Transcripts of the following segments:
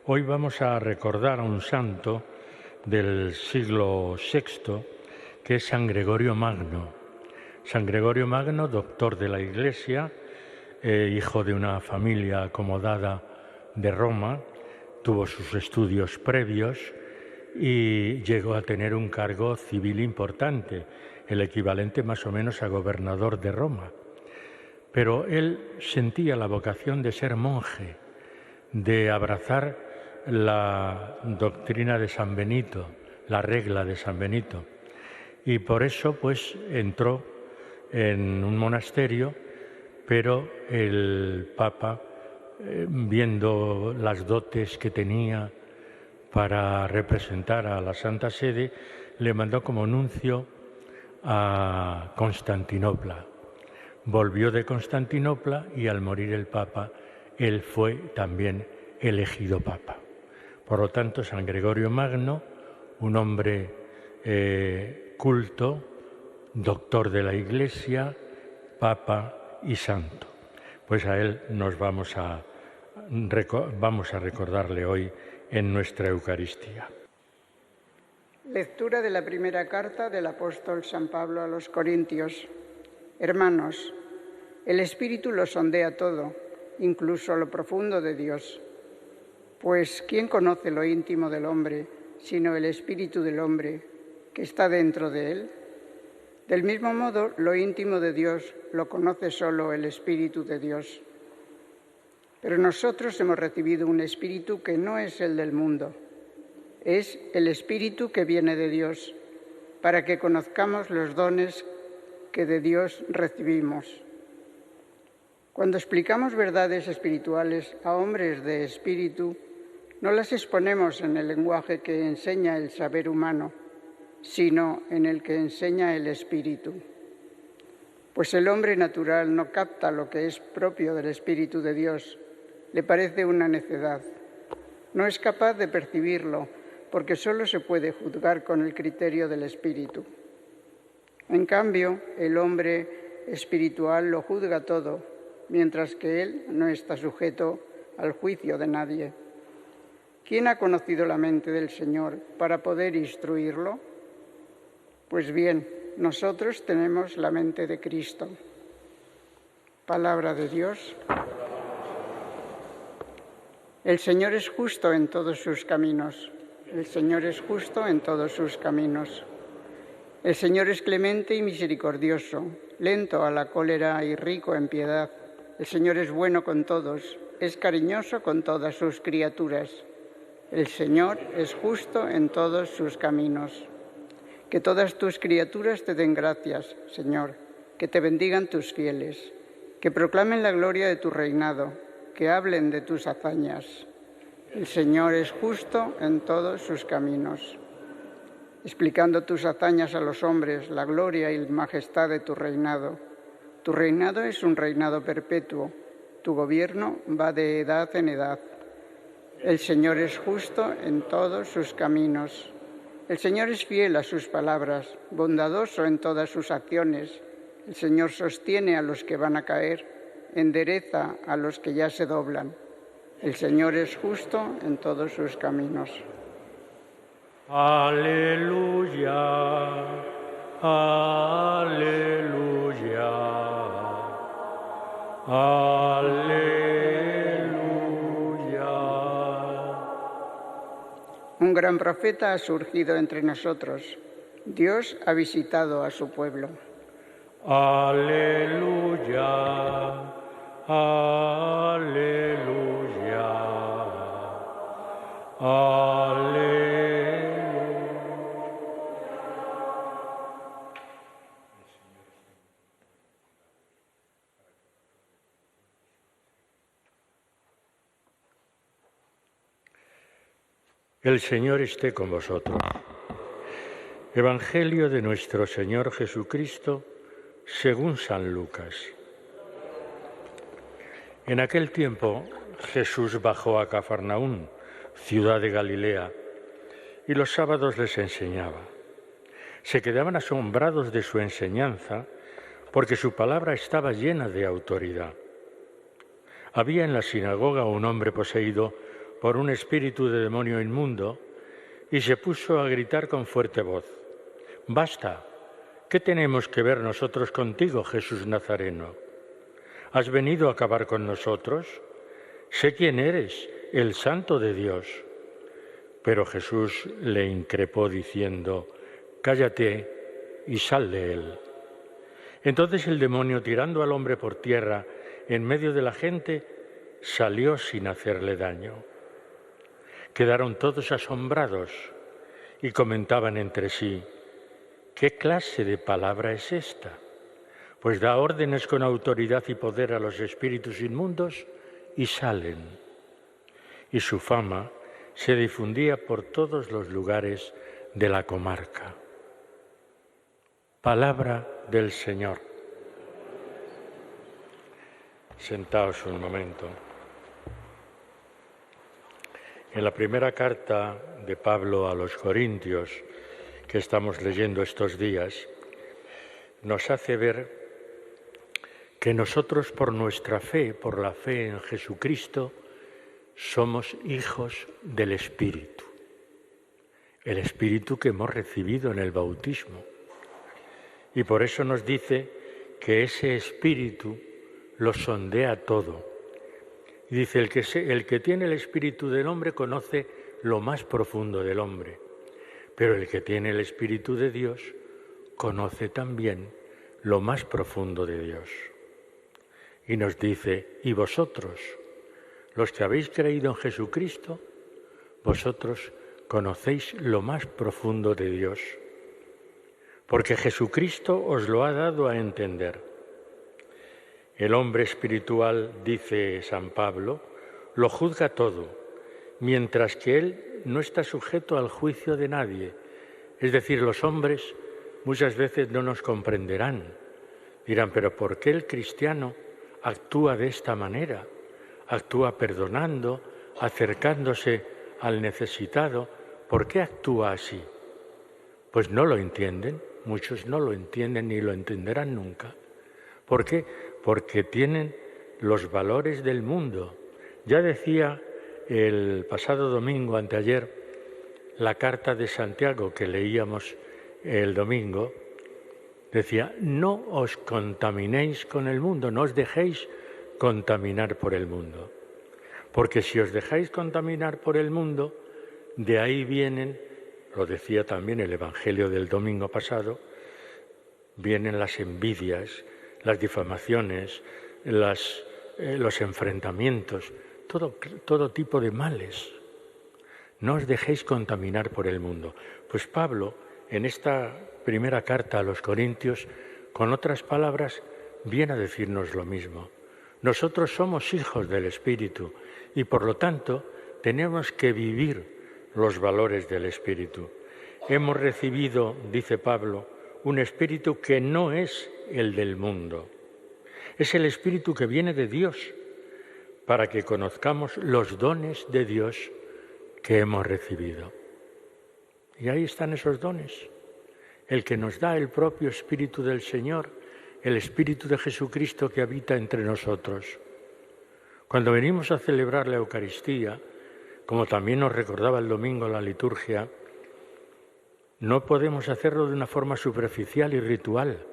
Hoy vamos a recordar a un santo del siglo VI, que es San Gregorio Magno. San Gregorio Magno, doctor de la Iglesia, hijo de una familia acomodada de Roma, tuvo sus estudios previos y llegó a tener un cargo civil importante, el equivalente más o menos a gobernador de Roma. Pero él sentía la vocación de ser monje, de abrazar la doctrina de San Benito, la regla de San Benito. Y por eso pues entró en un monasterio, pero el Papa, viendo las dotes que tenía para representar a la Santa Sede, le mandó como nuncio a Constantinopla. Volvió de Constantinopla y al morir el Papa, él fue también elegido Papa. Por lo tanto, San Gregorio Magno, un hombre culto, doctor de la Iglesia, Papa y santo. Pues a él nos vamos a recordarle hoy en nuestra Eucaristía. Lectura de la primera carta del apóstol San Pablo a los Corintios. Hermanos, el Espíritu lo sondea todo, incluso lo profundo de Dios. Pues, ¿quién conoce lo íntimo del hombre, sino el Espíritu del hombre, que está dentro de él? Del mismo modo, lo íntimo de Dios lo conoce solo el Espíritu de Dios. Pero nosotros hemos recibido un Espíritu que no es el del mundo. Es el Espíritu que viene de Dios, para que conozcamos los dones que de Dios recibimos. Cuando explicamos verdades espirituales a hombres de espíritu, no las exponemos en el lenguaje que enseña el saber humano, sino en el que enseña el Espíritu. Pues el hombre natural no capta lo que es propio del Espíritu de Dios, le parece una necedad. No es capaz de percibirlo, porque solo se puede juzgar con el criterio del Espíritu. En cambio, el hombre espiritual lo juzga todo, mientras que él no está sujeto al juicio de nadie. ¿Quién ha conocido la mente del Señor para poder instruirlo? Pues bien, nosotros tenemos la mente de Cristo. Palabra de Dios. El Señor es justo en todos sus caminos. El Señor es justo en todos sus caminos. El Señor es clemente y misericordioso, lento a la cólera y rico en piedad. El Señor es bueno con todos, es cariñoso con todas sus criaturas. El Señor es justo en todos sus caminos. Que todas tus criaturas te den gracias, Señor, que te bendigan tus fieles, que proclamen la gloria de tu reinado, que hablen de tus hazañas. El Señor es justo en todos sus caminos, explicando tus hazañas a los hombres, la gloria y la majestad de tu reinado. Tu reinado es un reinado perpetuo, tu gobierno va de edad en edad. El Señor es justo en todos sus caminos. El Señor es fiel a sus palabras, bondadoso en todas sus acciones. El Señor sostiene a los que van a caer, endereza a los que ya se doblan. El Señor es justo en todos sus caminos. Aleluya, aleluya, aleluya. Un gran profeta ha surgido entre nosotros. Dios ha visitado a su pueblo. Aleluya, aleluya, aleluya. El Señor esté con vosotros. Evangelio de nuestro Señor Jesucristo según San Lucas. En aquel tiempo Jesús bajó a Cafarnaún, ciudad de Galilea, y los sábados les enseñaba. Se quedaban asombrados de su enseñanza porque su palabra estaba llena de autoridad. Había en la sinagoga un hombre poseído por un espíritu de demonio inmundo y se puso a gritar con fuerte voz: «¡Basta! ¿Qué tenemos que ver nosotros contigo, Jesús Nazareno? ¿Has venido a acabar con nosotros? Sé quién eres, el Santo de Dios». Pero Jesús le increpó diciendo: «Cállate y sal de él». Entonces el demonio, tirando al hombre por tierra en medio de la gente, salió sin hacerle daño. Quedaron todos asombrados y comentaban entre sí: «¿Qué clase de palabra es esta? Pues da órdenes con autoridad y poder a los espíritus inmundos y salen». Y su fama se difundía por todos los lugares de la comarca. Palabra del Señor. Sentaos un momento. En la primera carta de Pablo a los Corintios, que estamos leyendo estos días, nos hace ver que nosotros por nuestra fe, por la fe en Jesucristo, somos hijos del Espíritu, el Espíritu que hemos recibido en el bautismo. Y por eso nos dice que ese Espíritu lo sondea todo. Y dice, el que tiene el Espíritu del hombre conoce lo más profundo del hombre, pero el que tiene el Espíritu de Dios conoce también lo más profundo de Dios. Y nos dice, y vosotros, los que habéis creído en Jesucristo, vosotros conocéis lo más profundo de Dios, porque Jesucristo os lo ha dado a entender. El hombre espiritual, dice San Pablo, lo juzga todo, mientras que él no está sujeto al juicio de nadie. Es decir, los hombres muchas veces no nos comprenderán. Dirán, pero ¿por qué el cristiano actúa de esta manera? Actúa perdonando, acercándose al necesitado. ¿Por qué actúa así? Pues no lo entienden, muchos no lo entienden ni lo entenderán nunca. ¿Por qué? Porque tienen los valores del mundo. Ya decía el pasado domingo, anteayer, la carta de Santiago que leíamos el domingo, decía, no os contaminéis con el mundo, no os dejéis contaminar por el mundo. Porque si os dejáis contaminar por el mundo, de ahí vienen, lo decía también el Evangelio del domingo pasado, vienen las envidias, las difamaciones, los enfrentamientos, todo tipo de males. No os dejéis contaminar por el mundo. Pues Pablo, en esta primera carta a los Corintios, con otras palabras, viene a decirnos lo mismo. Nosotros somos hijos del Espíritu y, por lo tanto, tenemos que vivir los valores del Espíritu. Hemos recibido, dice Pablo, un Espíritu que no es el del mundo. Es el Espíritu que viene de Dios para que conozcamos los dones de Dios que hemos recibido. Y ahí están esos dones. El que nos da el propio Espíritu del Señor, el Espíritu de Jesucristo que habita entre nosotros. Cuando venimos a celebrar la Eucaristía, como también nos recordaba el domingo la liturgia, no podemos hacerlo de una forma superficial y ritual,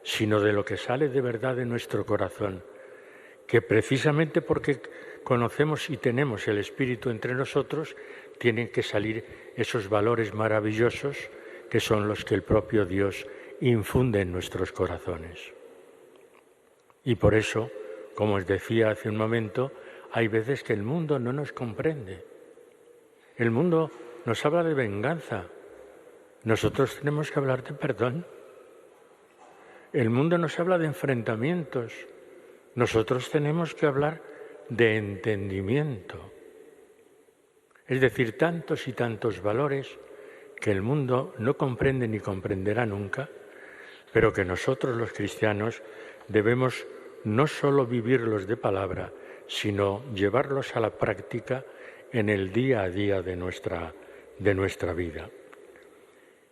sino de lo que sale de verdad de nuestro corazón, que precisamente porque conocemos y tenemos el Espíritu entre nosotros, tienen que salir esos valores maravillosos que son los que el propio Dios infunde en nuestros corazones. Y por eso, como os decía hace un momento, hay veces que el mundo no nos comprende. El mundo nos habla de venganza. Nosotros tenemos que hablar de perdón. El mundo nos habla de enfrentamientos. Nosotros tenemos que hablar de entendimiento. Es decir, tantos y tantos valores que el mundo no comprende ni comprenderá nunca, pero que nosotros los cristianos debemos no solo vivirlos de palabra, sino llevarlos a la práctica en el día a día de nuestra vida.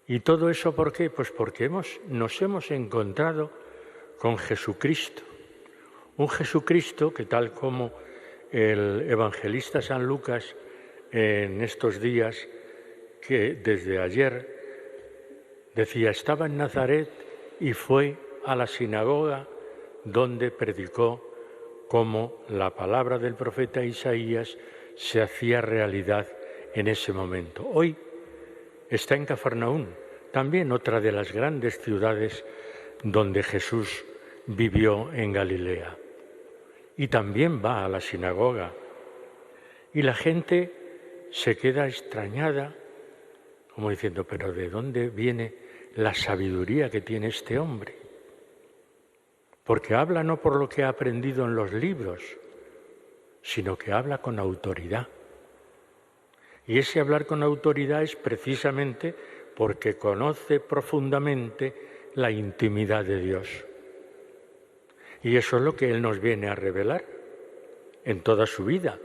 ¿Y todo eso por qué? Pues porque nos hemos encontrado con Jesucristo. Un Jesucristo que, tal como el evangelista San Lucas en estos días que desde ayer decía, estaba en Nazaret y fue a la sinagoga donde predicó cómo la palabra del profeta Isaías se hacía realidad en ese momento. Hoy está en Cafarnaún, también otra de las grandes ciudades donde Jesús vivió en Galilea. Y también va a la sinagoga. Y la gente se queda extrañada, como diciendo, pero ¿de dónde viene la sabiduría que tiene este hombre? Porque habla no por lo que ha aprendido en los libros, sino que habla con autoridad. Y ese hablar con autoridad es precisamente porque conoce profundamente la intimidad de Dios. Y eso es lo que Él nos viene a revelar en toda su vida.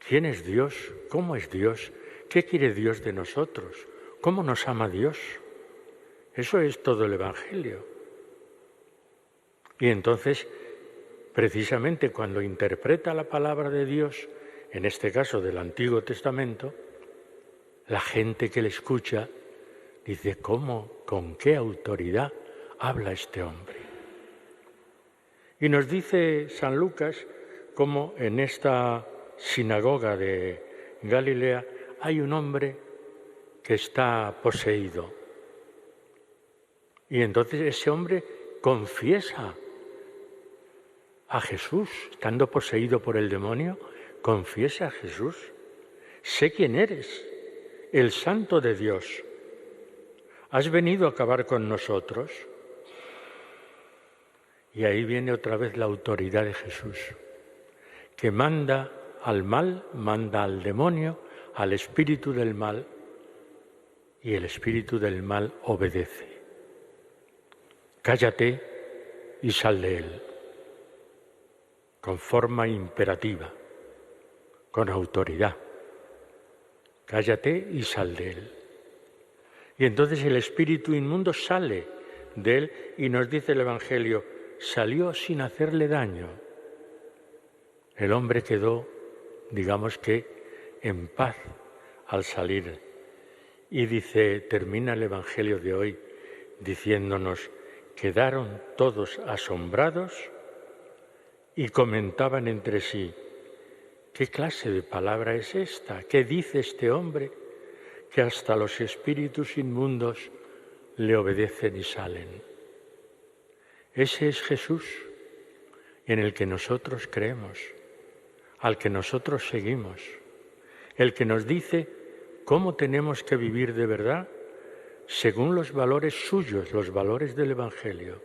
¿Quién es Dios? ¿Cómo es Dios? ¿Qué quiere Dios de nosotros? ¿Cómo nos ama Dios? Eso es todo el Evangelio. Y entonces, precisamente cuando interpreta la palabra de Dios, en este caso del Antiguo Testamento, la gente que le escucha dice, ¿cómo, con qué autoridad habla este hombre? Y nos dice San Lucas cómo en esta sinagoga de Galilea hay un hombre que está poseído. Y entonces ese hombre confiesa a Jesús, estando poseído por el demonio, confiesa a Jesús. Sé quién eres, el Santo de Dios. ¿Has venido a acabar con nosotros? Y ahí viene otra vez la autoridad de Jesús, que manda al mal, manda al demonio, al espíritu del mal, y el espíritu del mal obedece. Cállate y sal de él, con forma imperativa, con autoridad. Cállate y sal de él. Y entonces el espíritu inmundo sale de él y nos dice el Evangelio, salió sin hacerle daño. El hombre quedó, digamos que, en paz al salir. Y dice, termina el Evangelio de hoy diciéndonos, quedaron todos asombrados y comentaban entre sí, ¿qué clase de palabra es esta? ¿Qué dice este hombre? Que hasta los espíritus inmundos le obedecen y salen. Ese es Jesús en el que nosotros creemos, al que nosotros seguimos, el que nos dice cómo tenemos que vivir de verdad según los valores suyos, los valores del Evangelio.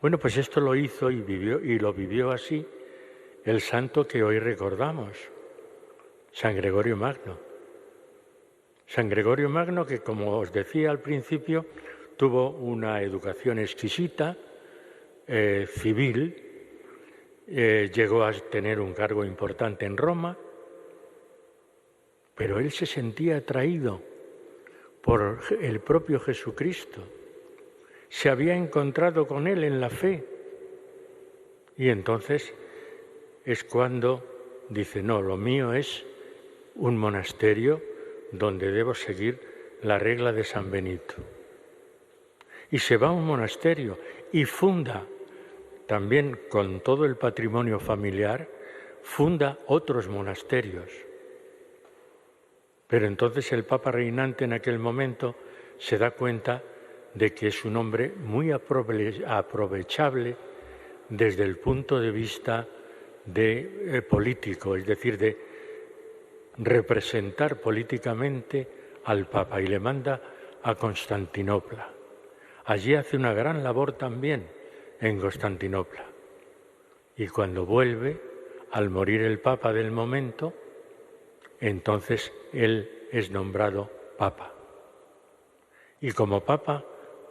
Bueno, pues esto lo hizo y lo vivió así el santo que hoy recordamos, San Gregorio Magno. San Gregorio Magno que, como os decía al principio, tuvo una educación exquisita, civil, llegó a tener un cargo importante en Roma, pero él se sentía atraído por el propio Jesucristo. Se había encontrado con él en la fe. Y entonces es cuando dice, no, lo mío es un monasterio donde debo seguir la regla de San Benito. Y se va a un monasterio y funda, también con todo el patrimonio familiar, funda otros monasterios. Pero entonces el Papa reinante en aquel momento se da cuenta de que es un hombre muy aprovechable desde el punto de vista político, es decir, de representar políticamente al Papa, y le manda a Constantinopla. Allí hace una gran labor también en Constantinopla. Y cuando vuelve, al morir el Papa del momento, entonces él es nombrado Papa. Y como Papa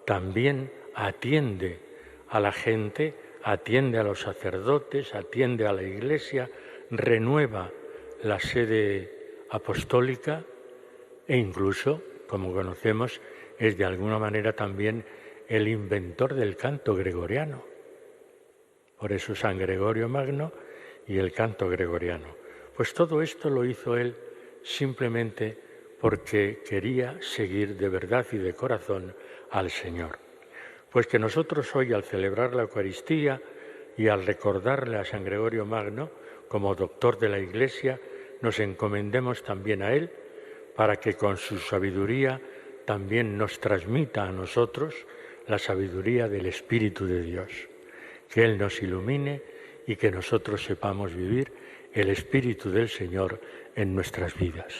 también atiende a la gente, atiende a los sacerdotes, atiende a la Iglesia, renueva la sede apostólica e incluso, como conocemos, es de alguna manera también el inventor del canto gregoriano. Por eso San Gregorio Magno y el canto gregoriano. Pues todo esto lo hizo él simplemente porque quería seguir de verdad y de corazón al Señor. Pues que nosotros hoy, al celebrar la Eucaristía y al recordarle a San Gregorio Magno como doctor de la Iglesia, nos encomendemos también a él para que con su sabiduría también nos transmita a nosotros la sabiduría del Espíritu de Dios. Que Él nos ilumine y que nosotros sepamos vivir el Espíritu del Señor en nuestras vidas.